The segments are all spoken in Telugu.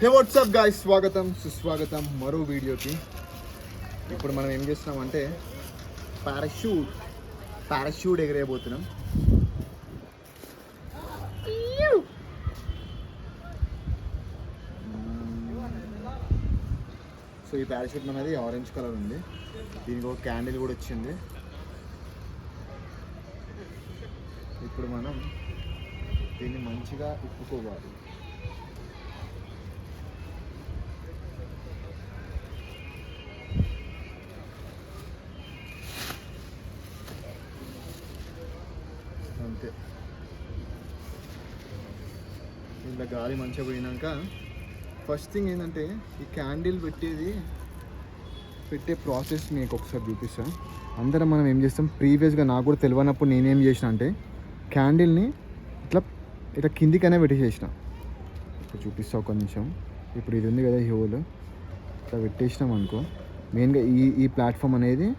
హే వాట్సాప్ గాయ్స్, స్వాగతం సుస్వాగతం మరో వీడియోకి. ఇప్పుడు మనం ఏం చేస్తున్నామంటే పారాషూట్ ఎగరేయబోతున్నాం. సో ఈ పారాషూట్ అనేది ఆరెంజ్ కలర్ ఉంది, దీనికి ఒక క్యాండిల్ కూడా వచ్చింది. ఇప్పుడు మనం దీన్ని మంచిగా ఇప్పుకోవాలి. అంతే, ఇలా గాలి మంచిగా పోయినాక ఫస్ట్ థింగ్ ఏంటంటే ఈ క్యాండిల్ పెట్టే ప్రాసెస్ మీకు ఒకసారి చూపిస్తాను. అందరం మనం ఏం చేస్తాం, ప్రీవియస్గా నాకు కూడా తెలియనప్పుడు నేనేం చేసిన అంటే క్యాండిల్ని ఇట్లా కిందికనే పెట్టేసేసిన. ఇప్పుడు చూపిస్తా ఒక నిమిషం. ఇప్పుడు ఇది ఉంది కదా ఈ హోల్, ఇట్లా పెట్టేసినాం అనుకో. మెయిన్గా ఈ ప్లాట్ఫామ్ అనేది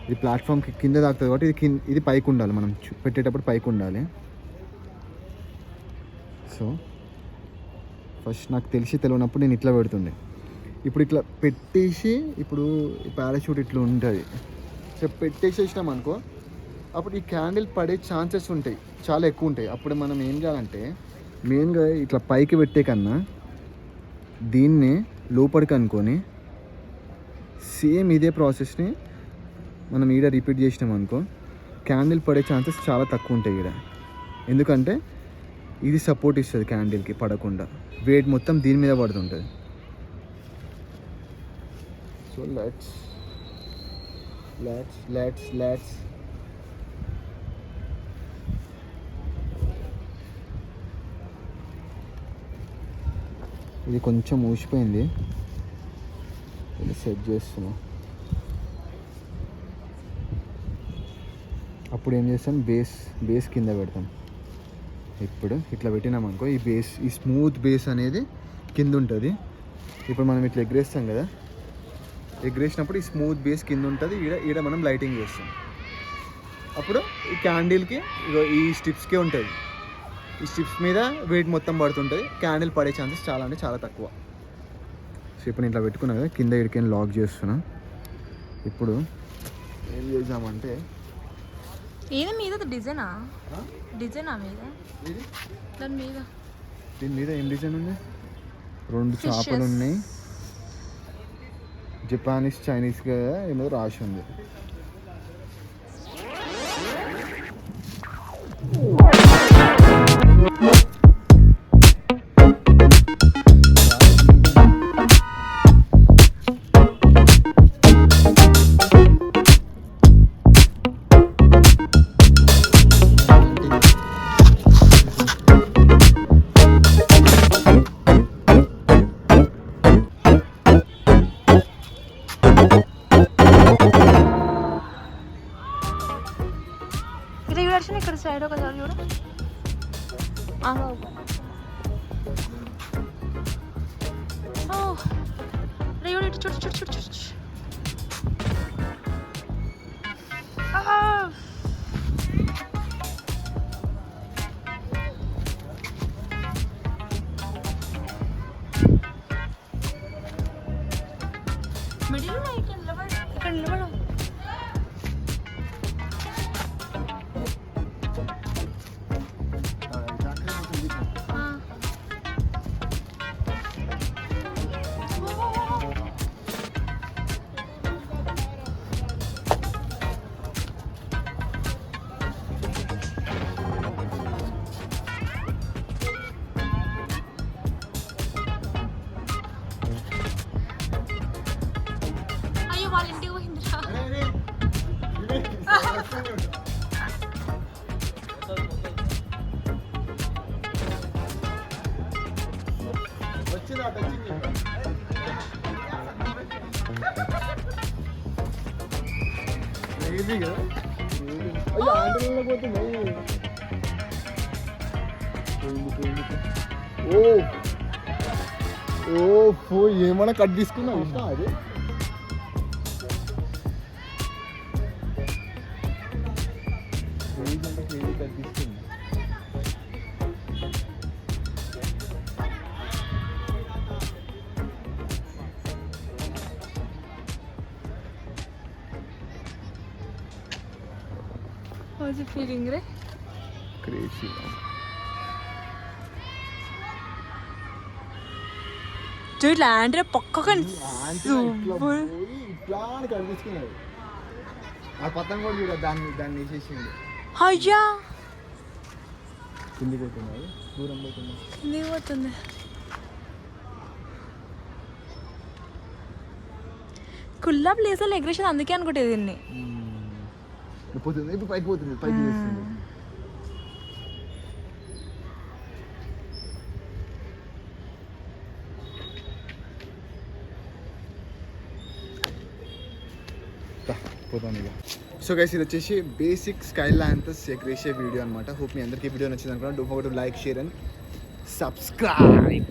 ఇది ప్లాట్ఫామ్కి కింద తాకుతుంది కాబట్టి ఇది పైకి ఉండాలి, మనం పెట్టేటప్పుడు పైకి ఉండాలి. సో ఫస్ట్ నాకు తెలియనప్పుడు నేను ఇట్లా పెడుతుండే. ఇప్పుడు ఇట్లా పెట్టేసి ఇప్పుడు పారాషూట్ ఇట్లా ఉంటుంది, సో పెట్టేసేసినాం అనుకో, అప్పుడు ఈ క్యాండిల్ పడే ఛాన్సెస్ ఉంటాయి, చాలా ఎక్కువ ఉంటాయి. అప్పుడు మనం ఏం చేయాలంటే మెయిన్గా ఇట్లా పైకి పెట్టే కన్నా దీన్ని లోపలికి అనుకొని సేమ్ ఇదే ప్రాసెస్ని మనం ఈడ రిపీట్ చేసినాం అనుకో, క్యాండిల్ పడే ఛాన్సెస్ చాలా తక్కువ ఉంటాయి ఈడ. ఎందుకంటే ఇది సపోర్ట్ ఇస్తుంది క్యాండిల్కి పడకుండా, వెయిట్ మొత్తం దీని మీద పడుతుంటుంది. సో లెట్స్ ఇది కొంచెం ఊసిపోయింది, ఇది సెట్ చేస్తున్నా. అప్పుడు ఏం చేస్తాం, బేస్ కింద పెడతాం. ఇప్పుడు ఇట్లా పెట్టినామనుకో ఈ స్మూత్ బేస్ అనేది కింద ఉంటుంది. ఇప్పుడు మనం ఇట్లా ఎగరేస్తాం కదా, ఎగరేసినప్పుడు ఈ స్మూత్ బేస్ కింద ఉంటుంది. ఈడ మనం లైటింగ్ చేస్తాం. అప్పుడు ఈ క్యాండిల్కి ఈ స్టిప్స్కే ఉంటుంది, ఈ స్టిప్స్ మీద వెయిట్ మొత్తం పడుతుంటుంది. క్యాండిల్ పడే ఛాన్సెస్ చాలా అంటే చాలా తక్కువ. సో ఇప్పుడు నేను ఇట్లా పెట్టుకున్నా కదా, కింద ఇడికైనా లాక్ చేస్తున్నా. ఇప్పుడు ఏం చేద్దామంటే ఏది మీద డిజైనా మీద దీని మీద ఏం డిజైన్ ఉంది, 2 చేపలు ఉన్నాయి, జపానీస్ చైనీస్గా ఏమో రాసి ఉంది. ఇక్కడ సైడ్ ఒకసారి చూడు. ఇటు చూడు. మిడిల్ ఇక్కడ నిలబడు. వాళ్ళ ఇంటికి పోయిందిరా. ఏమన్నా కట్ తీసుకున్నావు అది. వాజ్ యూ ఫీలింగ్ రే? క్రేజీ. చూ ఇట్లా అంటే పక్కగా ఇట్లా అని కనిపించుకున్నాడు. ఆ పతంగ కూడా చూడ దాన్ని వేసేసిండు. అయ్యా కిందికి పోతున్నాడు, దూరం పోతున్నాడు. కిందికి పోతుంది. కుల్లా ప్లేస్లో ఎగ్రేషన్ అందుకే అనుకుంటే దీన్ని. పోతుంది ఇప్పుడు పైకి పోతుంది, పైకి చేస్తుంది. పోతాను ఇక. సో గైస్ ఇది వచ్చేసి బేసిక్ స్కైల్ ల్యాంథస్ ఎగ్రేషియా వీడియో అనమాట. హోప్ మీ అందరికీ వీడియో నచ్చింది అనుకున్నాను. Don't forget to like, share and subscribe.